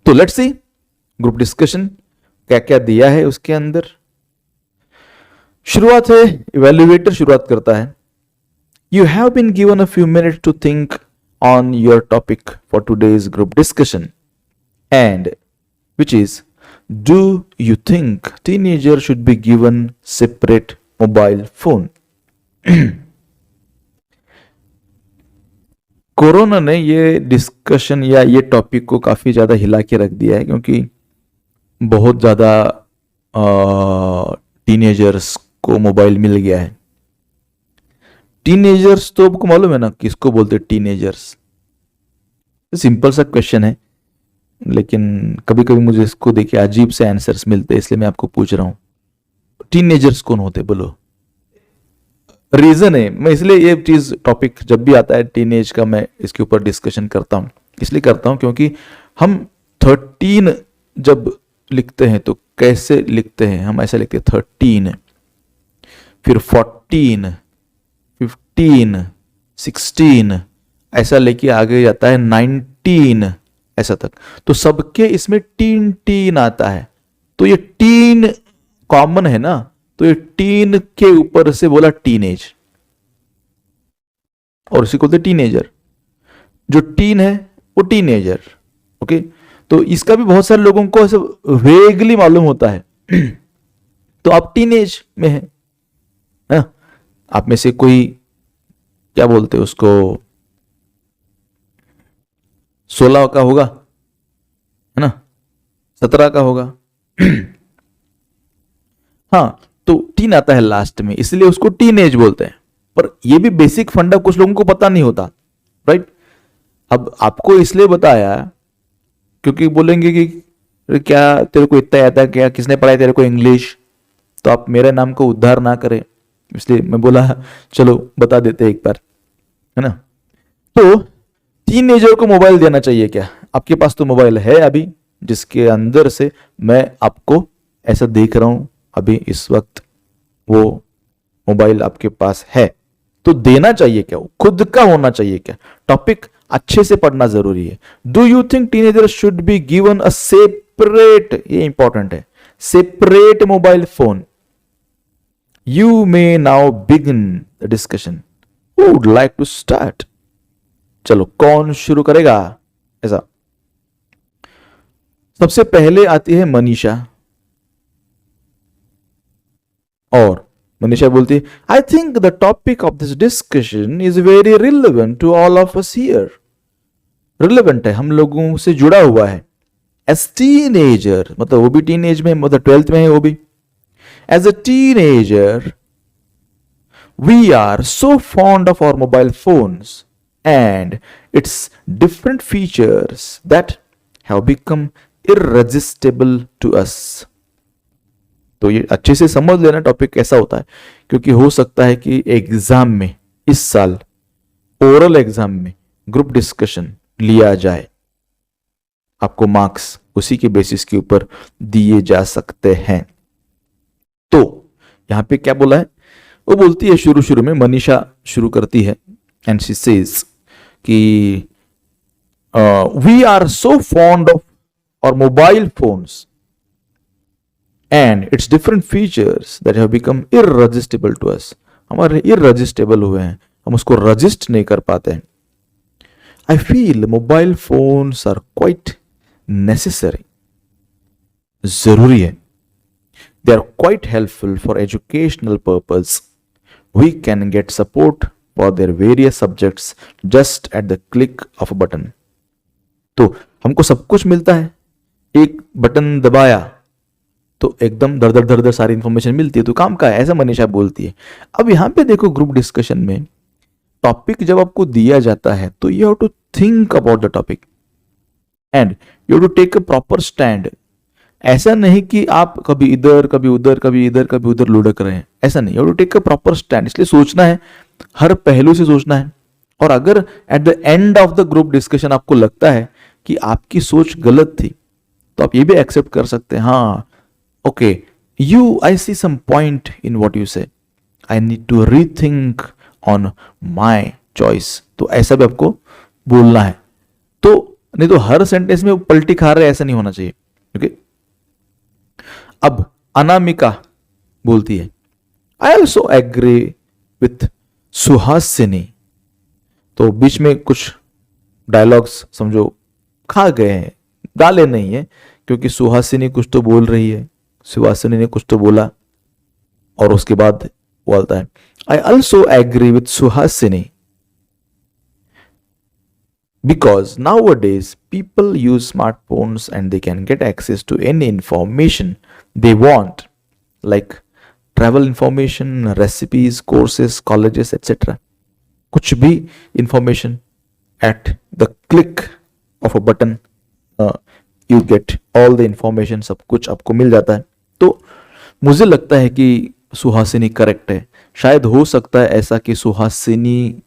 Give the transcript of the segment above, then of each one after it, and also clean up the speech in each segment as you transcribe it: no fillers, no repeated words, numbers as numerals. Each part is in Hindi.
तो लेट्स सी ग्रुप डिस्कशन क्या क्या दिया है उसके अंदर। शुरुआत है, इवेल्युएटर शुरुआत करता है। You have been given a few minutes to think on your topic for today's group discussion and which is, do you think teenager should be given separate mobile phone? Corona ने ये डिस्कशन या ये टॉपिक को काफ़ी ज़्यादा हिला के रख दिया है, क्योंकि बहुत ज़्यादा टीनेजर्स को मोबाइल मिल गया है। टीनेजर्स तो आपको मालूम है ना किसको बोलते हैं? टीनेजर्स। सिंपल सा क्वेश्चन है, लेकिन कभी कभी मुझे इसको देखे अजीब से आंसर्स मिलते हैं, इसलिए मैं आपको पूछ रहा हूं टीनेजर्स कौन होते? बोलो। रीजन है, मैं इसलिए ये चीज टॉपिक जब भी आता है टीनेज का मैं इसके ऊपर डिस्कशन करता हूं। इसलिए करता हूं क्योंकि हम 13 जब लिखते हैं तो कैसे लिखते हैं? हम ऐसे लिखते हैं 13, फिर 14, 15, 16, ऐसा लेके आगे जाता है 19 ऐसा तक। तो सबके इसमें टीन टीन आता है, तो ये टीन कॉमन है ना, तो ये टीन के ऊपर से बोला टीनेज, और इसी को बोलते टीनेजर। जो टीन है वो टीनेजर। ओके, तो इसका भी बहुत सारे लोगों को ऐसे वेगली मालूम होता है। तो आप टीनेज में है ना? आप में से कोई क्या बोलते हैं उसको, 16 का होगा, है ना, 17 का होगा। हाँ, तो टीन आता है लास्ट में, इसलिए उसको टीनेज बोलते हैं। पर ये भी बेसिक फंडा कुछ लोगों को पता नहीं होता, राइट? अब आपको इसलिए बताया क्योंकि बोलेंगे कि क्या तेरे को इतना आता है, क्या किसने पढ़ाया तेरे को इंग्लिश? तो आप मेरे नाम को उद्धार ना करें, इसलिए मैं बोला चलो बता देते एक बार, है ना। तो टीनेजर को मोबाइल देना चाहिए क्या? आपके पास तो मोबाइल है अभी, जिसके अंदर से मैं आपको ऐसा देख रहा हूं अभी इस वक्त, वो मोबाइल आपके पास है, तो देना चाहिए क्या? खुद का होना चाहिए क्या? टॉपिक अच्छे से पढ़ना जरूरी है। Do you think teenager should be given a separate, ये इंपॉर्टेंट है, separate mobile phone? You may now begin the discussion. Who would like to start? चलो, कौन शुरू करेगा? ऐसा सबसे पहले आती है मनीषा, और मनीषा बोलती है, I think the topic of this discussion is very relevant to all of us here. Relevant है, हम लोगों से जुड़ा हुआ है। एज टीनेजर, मतलब वो भी टीनेज में, मतलब 12th में है वो भी। As a teenager we are so fond of our mobile phones and its different features that have become irresistible to us. तो ये अच्छे से समझ लेना टॉपिक कैसा होता है, क्योंकि हो सकता है कि एग्जाम में इस साल ओरल एग्जाम में ग्रुप डिस्कशन लिया जाए, आपको मार्क्स उसी के बेसिस के ऊपर दिए जा सकते हैं। तो यहां पे क्या बोला है? वो बोलती है, शुरू में मनीषा शुरू करती है, एंड शी सेज कि we are so fond of our mobile phones and its different features that have become irresistible to us. हमारे इररेजिस्टिबल हुए हैं, हम उसको रजिस्ट नहीं कर पाते हैं। I feel mobile phones are quite necessary, जरूरी है। They are quite helpful for educational purpose. We can get support for their various subjects just at the click of a button. तो हमको सब कुछ मिलता है, एक बटन दबाया तो एकदम दर दर सारी इंफॉर्मेशन मिलती है, तो काम का है, ऐसा मनीषा बोलती है। अब यहां पे देखो, ग्रुप डिस्कशन में टॉपिक जब आपको दिया जाता है तो you have to think about the topic and you have to take a proper stand. ऐसा नहीं कि आप कभी इधर कभी उधर, कभी इधर कभी उधर लुढ़क रहे हैं, ऐसा नहीं। You have to take a proper stand, इसलिए सोचना है, हर पहलू से सोचना है। और अगर at the end of the group discussion आपको लगता है कि आपकी सोच गलत थी, तो आप ये भी एक्सेप्ट कर सकते हैं, हाँ okay, I see some point in what you say, I need to rethink on my choice. तो ऐसा भी आपको बोलना है। तो नहीं तो हर सेंटेंस में वो पलटी खा रहे, ऐसा नहीं होना चाहिए। ओके, अब अनामिका बोलती है I also agree with Suhasini. तो बीच में कुछ डायलॉग्स समझो खा गए हैं, गाले नहीं है, क्योंकि सुहासिनी कुछ तो बोल रही है, सुहासिनी ने कुछ तो बोला, और उसके बाद बोलता है I also agree with Suhasini because nowadays people use smartphones and they can get access to any information they want, like travel information, recipes, courses, colleges, etc. कुछ भी information at the click of a button, you get all the information, सब कुछ आपको मिल जाता है। तो मुझे लगता है कि सुहासिनी करेक्ट है। शायद हो सकता है ऐसा कि सुहासिनी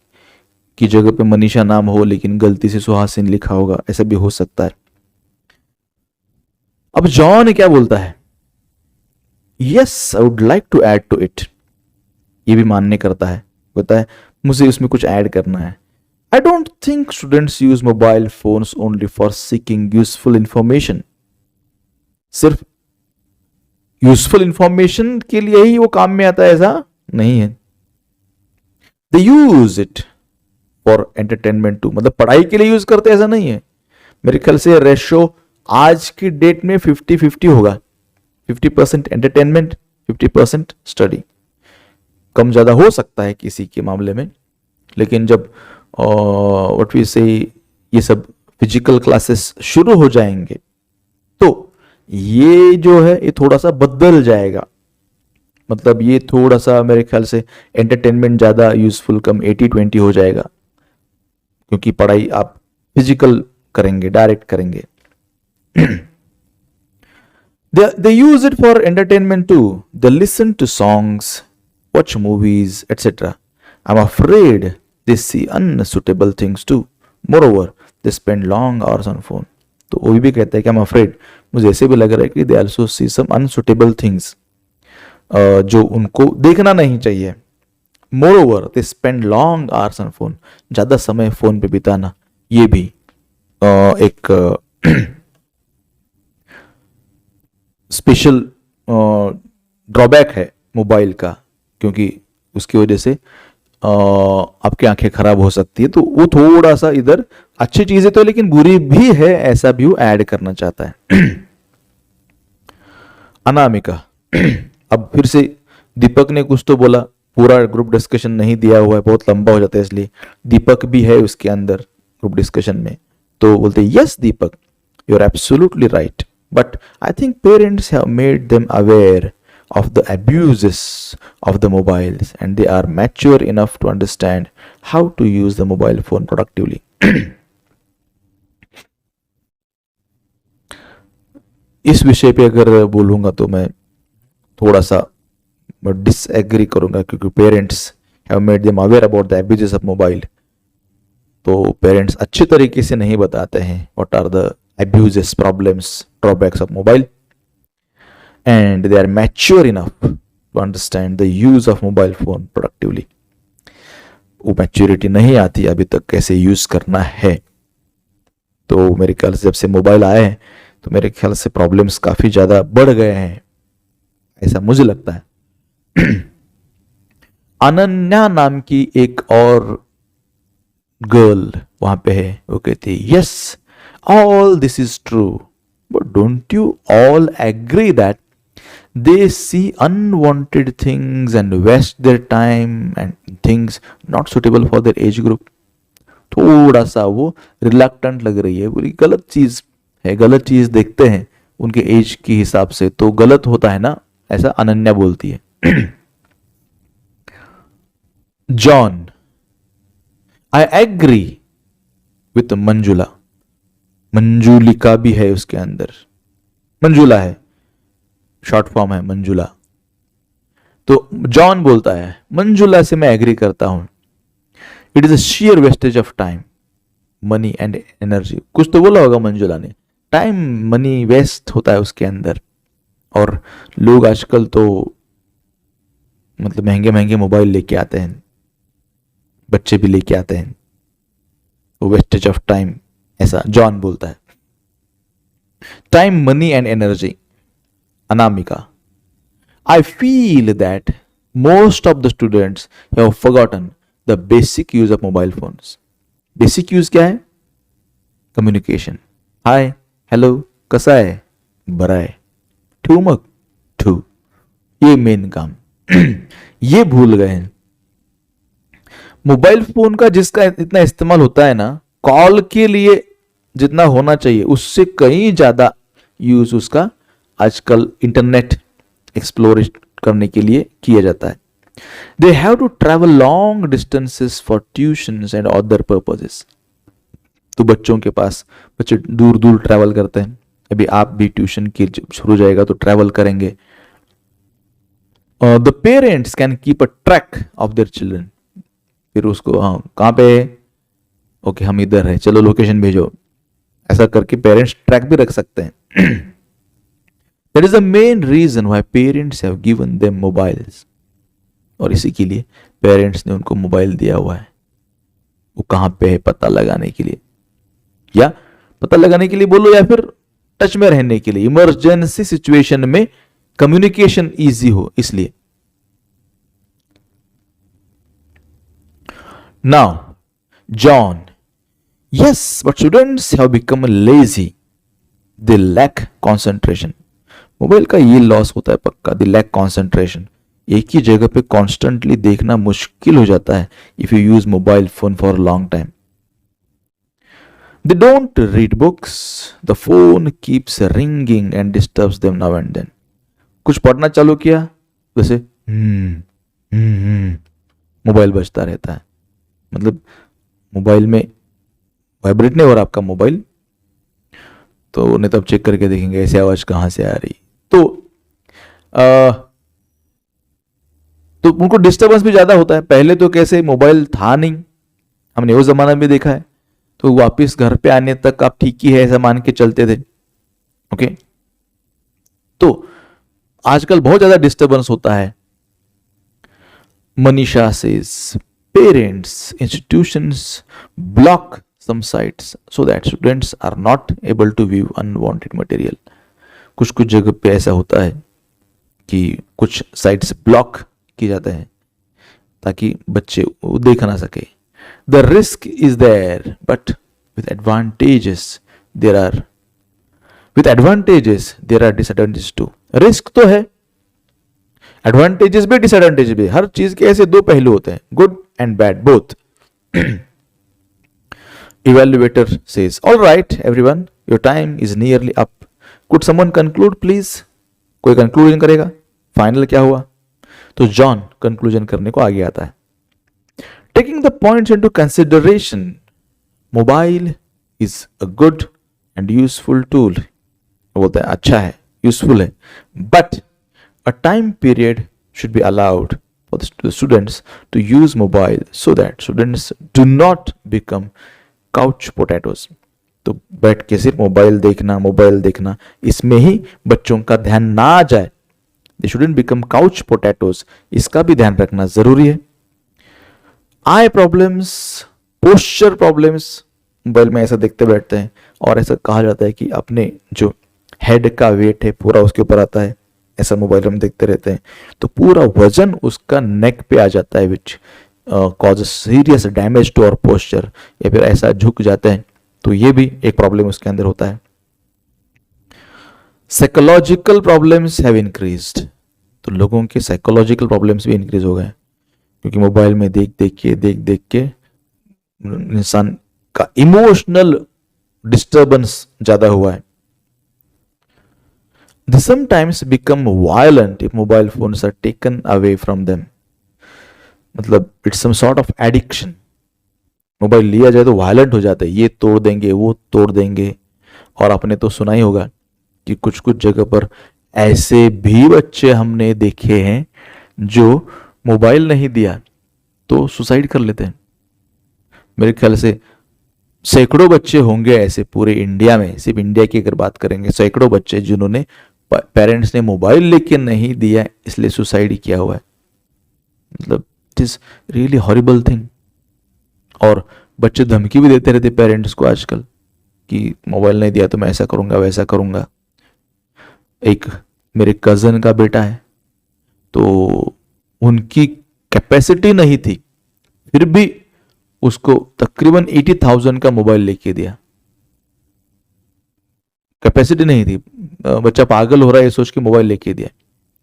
की जगह पे मनीषा नाम हो लेकिन गलती से सुहासिनी लिखा होगा, ऐसा भी हो सकता है। अब जॉन क्या बोलता है, yes I would like to add to it, ये भी मानने करता है, बोलता है मुझे इसमें कुछ ऐड करना है। I don't think students use mobile phones only for seeking useful information. सिर्फ यूजफुल इंफॉर्मेशन के लिए ही वो काम में आता है ऐसा नहीं है। They use it for entertainment too, मतलब पढ़ाई के लिए यूज करते ऐसा नहीं है। मेरे ख्याल से रेशो आज की डेट में 50-50 होगा, 50% एंटरटेनमेंट, 50% स्टडी। कम ज्यादा हो सकता है किसी के मामले में, लेकिन जब व्हाट वी से ये सब फिजिकल क्लासेस शुरू हो जाएंगे तो ये जो है ये थोड़ा सा बदल जाएगा। मतलब ये थोड़ा सा मेरे ख्याल से एंटरटेनमेंट ज्यादा यूजफुल, कम 80-20 हो जाएगा, क्योंकि पढ़ाई आप फिजिकल करेंगे, डायरेक्ट करेंगे। they use it for entertainment too. They listen to songs, watch movies, etc. I'm afraid they see unsuitable things too. Moreover, they spend long hours on phone. तो वो भी कहता है कि I'm afraid, मुझे ऐसे भी लग रहा है कि they also see some unsuitable things, जो उनको देखना नहीं चाहिए। More they spend long hours on phone, ज्यादा समय फोन पे बिताना, ये भी एक स्पेशल ड्रॉबैक है मोबाइल का, क्योंकि उसकी वजह से आपकी आंखें खराब हो सकती है। तो वो थोड़ा सा इधर अच्छी चीजें तो लेकिन बुरी भी है, ऐसा भी वो ऐड करना चाहता है। अनामिका अब फिर से दीपक ने कुछ तो बोला, पूरा ग्रुप डिस्कशन नहीं दिया हुआ है, बहुत लंबा हो जाता है, इसलिए दीपक भी है उसके अंदर ग्रुप डिस्कशन में। तो बोलते yes Deepak, you are absolutely right, but I think parents have made them aware of the abuses of the mobiles and they are mature enough to understand how to use the mobile phone productively. इस विषय पे अगर बोलूंगा तो मैं थोड़ा सा डिसएग्री करूंगा, क्योंकि parents have made them aware about the abuses of mobile. तो पेरेंट्स अच्छे तरीके से नहीं बताते हैं what are the abuses, problems, drawbacks of mobile, and they are mature enough to understand the use of mobile phone productively. वो मैच्योरिटी नहीं आती अभी तक कैसे यूज करना है। तो मेरे ख्याल से जब से मोबाइल आए हैं तो मेरे ख्याल से प्रॉब्लम्स काफी ज्यादा बढ़ गए हैं, ऐसा मुझे लगता है। अनन्या नाम की एक और गर्ल वहां पे है, वो कहती है yes all this is true, but don't you all agree that they see unwanted things and waste their time and things not suitable for their age group. थोड़ा सा वो रिलक्टेंट लग रही है, पूरी गलत चीज है, गलत चीज देखते हैं उनके एज के हिसाब से तो गलत होता है ना, ऐसा अनन्या बोलती है। John I agree with Manjula, Manjulika भी है उसके अंदर, मंजुला है, शॉर्ट फॉर्म है मंजुला। तो जॉन बोलता है मंजुला से मैं एग्री करता हूं, it is a share wastage of time, money and energy, कुछ तो बोला होगा मंजुला ने, टाइम मनी वेस्ट होता है उसके अंदर। और लोग आजकल तो मतलब महंगे महंगे मोबाइल लेके आते हैं, बच्चे भी लेके आते हैं, वो वेस्टेज ऑफ टाइम ऐसा जॉन बोलता है. Time, money and energy. Anamika. I feel that most of the students have forgotten the basic use of mobile phones. Basic use क्या है? Communication. Hi, hello, कसा है? बरा है. ठू मग? ठू. ये मेन काम. ये भूल गए हैं. मोबाइल फोन का जिसका इतना इस्तेमाल होता है ना, कॉल के लिए जितना होना चाहिए उससे कहीं ज्यादा यूज उसका आजकल इंटरनेट एक्सप्लोर करने के लिए किया जाता है. They have to travel long distances for tuitions and other purposes. तो बच्चों के पास, बच्चे दूर दूर ट्रैवल करते हैं. अभी आप भी ट्यूशन की शुरू जाएगा तो ट्रैवल करेंगे. The parents can keep a track of their children. फिर उसको, हाँ कहाँ पे है, ओके हम इधर है, चलो लोकेशन भेजो. ऐसा करके पेरेंट्स ट्रैक भी रख सकते हैं. That is the main reason why parents have given them mobiles. और इसी के लिए पेरेंट्स ने उनको मोबाइल दिया हुआ है. वो कहाँ पे है पता लगाने के लिए, या पता लगाने के लिए बोलो, या फिर टच में रहने के लिए, इमरजेंसी सिचुएशन में कम्युनिकेशन इजी हो इसलिए. Now John. Yes, but students have become lazy. They lack concentration. Mobile का ये लॉस होता है पक्का. They lack concentration. एक ही जगह पे कॉन्स्टेंटली देखना मुश्किल हो जाता है if you use mobile phone for long time. They don't read books. The phone keeps ringing and disturbs them now and then. कुछ पढ़ना चालू किया वैसे मोबाइल बजता रहता है. मतलब मोबाइल में वाइब्रेट नहीं हो रहा आपका मोबाइल, तो उन्हें तब चेक करके देखेंगे ऐसी आवाज कहां से आ रही. तो उनको डिस्टर्बेंस भी ज्यादा होता है. पहले तो कैसे मोबाइल था नहीं, हमने वो जमाना में देखा है, तो वापस घर पे आने तक आप ठीक ही है ऐसा मान के चलते थे. ओके, तो आजकल बहुत ज्यादा डिस्टर्बेंस होता है. Manisha says parents institutions block some sites so that students are not able to view unwanted material. कुछ कुछ जगह पे ऐसा होता है कि कुछ साइट्स ब्लॉक किए जाते हैं ताकि बच्चे वो देख ना सके. The risk is there, but with advantages there are disadvantages too. Risk तो है, एडवांटेजेस भी डिसएडवांटेजेस भी. हर चीज के ऐसे दो पहलू होते हैं, good and bad both. Evaluator says, all right, everyone, your time is nearly up. Could someone conclude, please? कोई कंक्लूजन करेगा? फाइनल क्या हुआ? तो जॉन कंक्लूजन करने को आगे आता है. Taking the points into consideration, mobile is a good and useful tool. बोलता है अच्छा है, यूजफुल है, but a time period should be allowed for the students to use mobile so that students do not become couch potatoes. तो बैठ के सिर्फ मोबाइल देखना इसमें ही बच्चों का ध्यान ना आ जाए. दे शुडंट बिकम काउच पोटैटोस. इसका भी ध्यान रखना जरूरी है. आई प्रॉब्लम्स, पोस्चर प्रॉब्लम्स, मोबाइल में ऐसा देखते बैठते हैं और ऐसा कहा जाता है कि अपने जो हेड का वेट है पूरा उसके ऊपर आता है. ऐसा मोबाइल हम देखते रहते हैं तो पूरा वजन उसका नेक पे आ जाता है, which causes serious damage to our posture. या फिर ऐसा झुक जाते हैं तो ये भी एक प्रॉब्लम उसके अंदर होता है. Psychological problems have increased. तो लोगों के साइकोलॉजिकल प्रॉब्लम्स भी इंक्रीज हो गए क्योंकि मोबाइल में देख देख के इंसान का इमोशनल डिस्टर्बेंस ज्यादा हुआ है. They sometimes become violent if mobile phones are taken away from them. मतलब it's some sort of addiction. Mobile लिया जाए तो वायलेंट हो जाता है, ये तोड़ देंगे वो तोड़ देंगे. और आपने तो सुना ही होगा कि कुछ कुछ जगह पर ऐसे भी बच्चे हमने देखे हैं जो मोबाइल नहीं दिया तो सुसाइड कर लेते हैं. मेरे ख्याल से सैकड़ों बच्चे होंगे ऐसे पूरे इंडिया में. सिर्फ इंडिया की अगर बात करेंगे, सैकड़ों बच्चे जिन्होंने पेरेंट्स ने मोबाइल लेके नहीं दिया इसलिए सुसाइड किया हुआ है. मतलब it is really horrible thing. और बच्चे धमकी भी देते रहते पेरेंट्स को आजकल कि मोबाइल नहीं दिया तो मैं ऐसा करूँगा वैसा करूँगा। एक मेरे कज़न का बेटा है, तो उनकी कैपेसिटी नहीं थी, फिर भी उसको तकरीबन 80,000 का मोबाइल लेके दिया। कैपेसिटी नहीं थी, बच्चा पागल हो रहा है ये सोच के मोबाइल लेके दिया।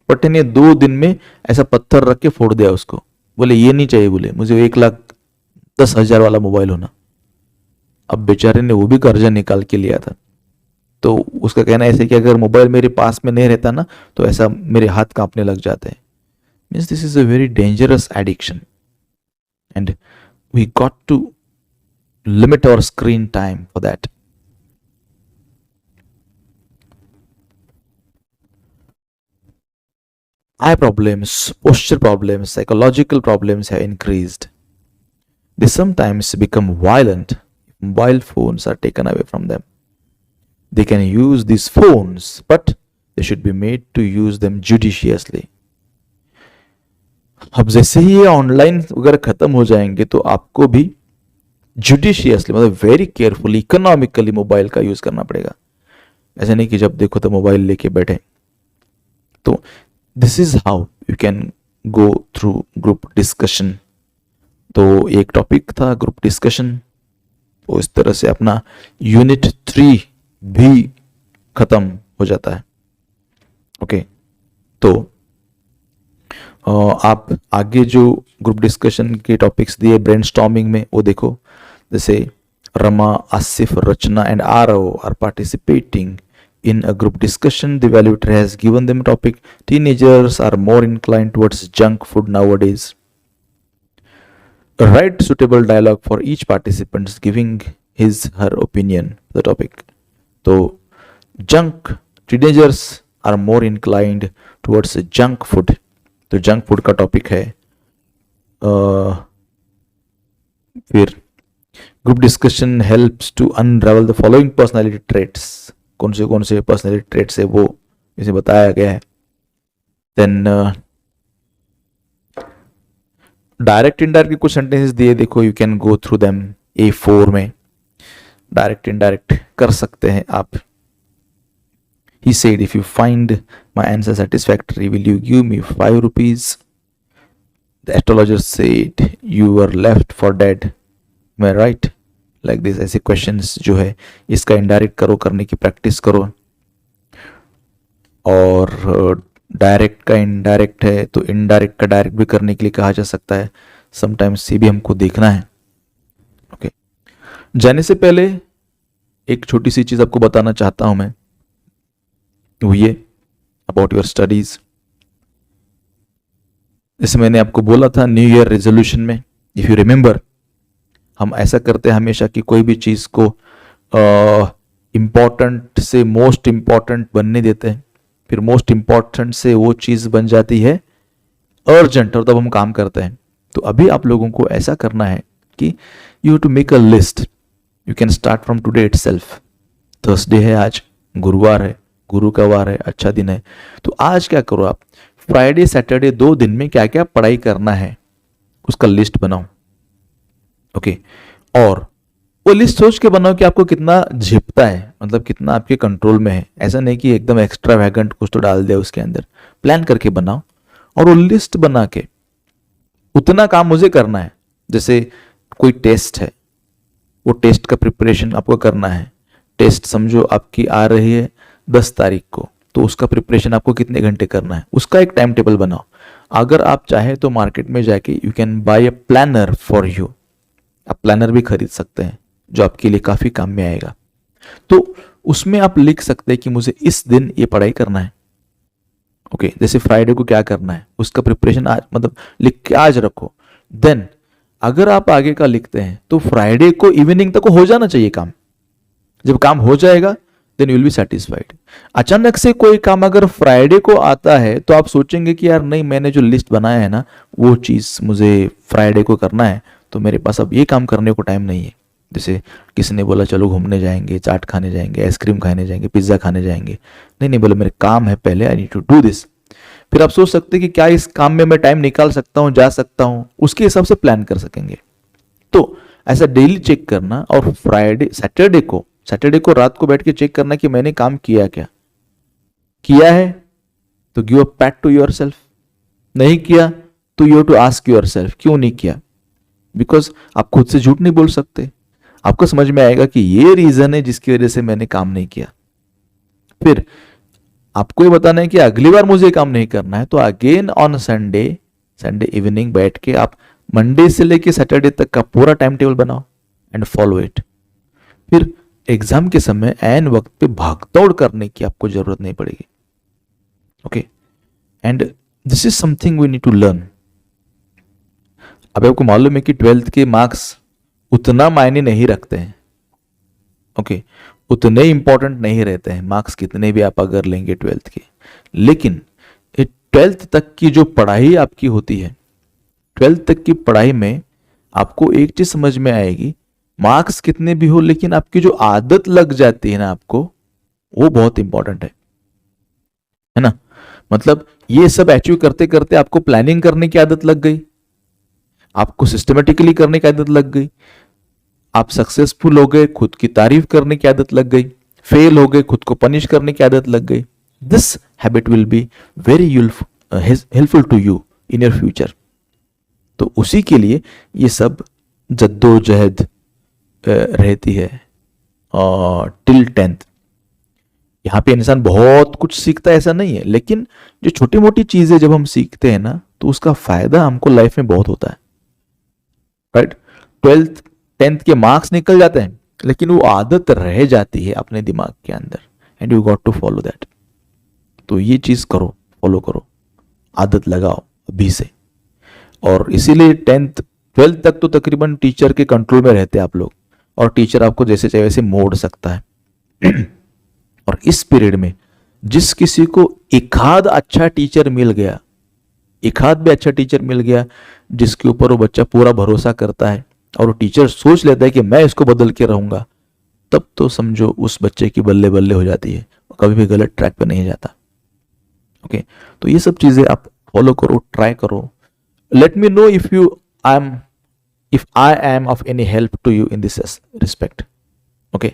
बट ने 2 दिन में ऐसा पत्थर रख के फोड़ दिया उसको। बोले ये नहीं चाहिए, बोले मुझे 1,10,000 वाला मोबाइल होना। अब बेचारे ने वो भी कर्जा निकाल के लिया था। तो उसका कहना ऐसे कि अगर मोबाइल मेरे पास में नहीं रहता ना तो ऐसा मेरे हाथ कांपने लग जाते हैं। Means this is a very dangerous addiction and we got to limit our screen time for that. Eye problems, posture problems, psychological problems have increased. They sometimes become violent if mobile phones are taken away from them. They can use these phones, but they should be made to use them judiciously. अब जैसे ही ये ऑनलाइन वगैरह खत्म हो जाएंगे तो आपको भी जुडिशियसली मतलब वेरी केयरफुली इकोनॉमिकली मोबाइल का यूज करना पड़ेगा। ऐसा नहीं कि जब देखो तो मोबाइल लेके बैठे। तो this is how you can go through group discussion. तो एक टॉपिक था ग्रुप डिस्कशन। तो इस तरह से अपना यूनिट 3 भी खत्म हो जाता है। ओके, तो आप आगे जो ग्रुप डिस्कशन के टॉपिक्स दिए ब्रेनस्टॉर्मिंग में वो देखो। जैसे Rama, Asif, Rachna and Aarav are participating in a group discussion. The evaluator has given them a topic. Teenagers are more inclined towards junk food nowadays. Write suitable dialogue for each participant giving his her opinion the topic. So teenagers are more inclined towards junk food. तो जंक फूड का टॉपिक है। फिर group discussion helps to unravel the following personality traits. कौन से पर्सनालिटी ट्रेट्स है वो इसे बताया गया है। देन डायरेक्ट इनडायरेक्ट कुछ सेंटेंसेस दिए, देखो you can go through them. A4 में डायरेक्ट इनडायरेक्ट कर सकते हैं आप। He said, if you find my answer satisfactory, will you give me 5 rupees? The astrologer said, you were left for dead. Am I right? Like this, ऐसे questions जो है इसका indirect करने की प्रैक्टिस करो। और डायरेक्ट का इनडायरेक्ट है तो इनडायरेक्ट का डायरेक्ट भी करने के लिए कहा जा सकता है। समटाइम्स ये भी हमको देखना है। ओके, जाने से पहले एक छोटी सी चीज आपको बताना चाहता हूं मैं, वो ये अबाउट योर स्टडीज। जैसे मैंने आपको बोला था न्यू ईयर रेजोल्यूशन में, इफ यू रिमेंबर, हम ऐसा करते हैं हमेशा कि कोई भी चीज को इंपॉर्टेंट से मोस्ट इंपॉर्टेंट बनने देते हैं, फिर मोस्ट इंपॉर्टेंट से वो चीज बन जाती है अर्जेंट और तब हम काम करते हैं। तो अभी आप लोगों को ऐसा करना है कि you have to make a list. You can start from today itself. Thursday है आज, गुरुवार है, गुरु का वार है, अच्छा दिन है। तो आज क्या करो आप, फ्राइडे सैटरडे 2 दिन में क्या क्या पढ़ाई करना है उसका लिस्ट बनाओ। ओके, और वो लिस्ट सोच के बनाओ कि आपको कितना झेपता है, मतलब कितना आपके कंट्रोल में है। ऐसा नहीं कि एकदम एक्स्ट्रा वैगेंट कुछ तो डाल दे उसके अंदर। प्लान करके बनाओ और वो लिस्ट बना के उतना काम मुझे करना है। जैसे कोई टेस्ट है, वो टेस्ट का प्रिपरेशन आपको करना है। टेस्ट समझो आपकी आ रही है 10 तारीख को, तो उसका प्रिपरेशन आपको कितने घंटे करना है उसका एक टाइम टेबल बनाओ। अगर आप चाहे तो मार्केट में जाके you can buy a planner for you. आप प्लानर भी खरीद सकते हैं जो आपके लिए काफी काम में आएगा। तो उसमें आप लिख सकते हैं कि मुझे इस दिन ये पढ़ाई करना है। ओके, जैसे फ्राइडे को क्या करना है उसका प्रिपरेशन आज मतलब लिख के आज रखो। देन अगर आप आगे का लिखते हैं तो फ्राइडे को इवनिंग तक हो जाना चाहिए काम। जब काम हो जाएगा then you will be satisfied. अचानक से कोई काम अगर फ्राइडे को आता है तो आप सोचेंगे कि यार नहीं, मैंने जो लिस्ट बनाया है ना वो चीज मुझे फ्राइडे को करना है, तो मेरे पास अब ये काम करने को टाइम नहीं है। जैसे किसी ने बोला चलो घूमने जाएंगे, चाट खाने जाएंगे, आइसक्रीम खाने जाएंगे, पिज्जा खाने जाएंगे। नहीं बोले मेरे काम है पहले, I need to do this. फिर आप सोच सकते हैं कि क्या इस काम में मैं टाइम निकाल सकता हूं, जा सकता हूं, उसके हिसाब से प्लान कर सकेंगे। तो ऐसा डेली चेक करना और फ्राइडे सैटरडे को सैटरडे को रात को बैठ के चेक करना कि मैंने काम किया क्या, किया है तो give a pat to yourself, नहीं किया तो you have to ask yourself क्यों नहीं किया, बिकॉज आप खुद से झूठ नहीं बोल सकते। आपको समझ में आएगा कि ये रीजन है जिसकी वजह से मैंने काम नहीं किया। फिर आपको ये बताना है कि अगली बार मुझे काम नहीं करना है, तो अगेन ऑन संडे इवनिंग बैठ के आप मंडे से लेके सैटरडे तक का पूरा टाइम टेबल बनाओ एंड फॉलो इट। फिर एग्जाम के समय एन वक्त पे भागदौड़ करने की आपको जरूरत नहीं पड़ेगी। Okay, and this is something we need to learn. अब आपको मालूम है कि 12th के मार्क्स उतना मायने नहीं रखते हैं। ओके, उतने इंपॉर्टेंट नहीं रहते हैं मार्क्स कितने भी आप अगर लेंगे 12th के, लेकिन 12th तक की जो पढ़ाई आपकी होती है, 12th तक की पढ़ाई में आपको एक चीज समझ में आएगी, मार्क्स कितने भी हो लेकिन आपकी जो आदत लग जाती है ना आपको, वो बहुत इंपॉर्टेंट है ना। मतलब ये सब अचीव करते करते आपको प्लानिंग करने की आदत लग गई, आपको सिस्टमेटिकली करने की आदत लग गई, आप सक्सेसफुल हो गए, खुद की तारीफ करने की आदत लग गई, फेल हो गए, खुद को पनिश करने की आदत लग गई। This habit will be very helpful to you in your future. तो उसी के लिए ये सब जद्दोजहद रहती है टिल 10th। यहाँ पे इंसान बहुत कुछ सीखता है ऐसा नहीं है, लेकिन जो छोटी मोटी चीजें जब हम सीखते हैं ना तो उसका फायदा हमको लाइफ में बहुत होता है, राइट। 12th 10th के मार्क्स निकल जाते हैं लेकिन वो आदत रह जाती है अपने दिमाग के अंदर, and you got to follow that. तो ये चीज करो, फॉलो करो, आदत लगाओ अभी से। और इसीलिए 12th तक तो तकरीबन टीचर के कंट्रोल में रहते हैं आप लोग, और टीचर आपको जैसे चाहे वैसे मोड़ सकता है। और इस पीरियड में जिस किसी को एकाध अच्छा टीचर मिल गया, एकाध भी अच्छा टीचर मिल गया जिसके ऊपर वो बच्चा पूरा भरोसा करता है और वो टीचर सोच लेता है कि मैं इसको बदल के रहूंगा, तब तो समझो उस बच्चे की बल्ले बल्ले हो जाती है, कभी भी गलत ट्रैक पे नहीं जाता। ओके, तो ये सब चीजें आप फॉलो करो, ट्राई करो। Let me know if I am of any help to you in this respect. Okay.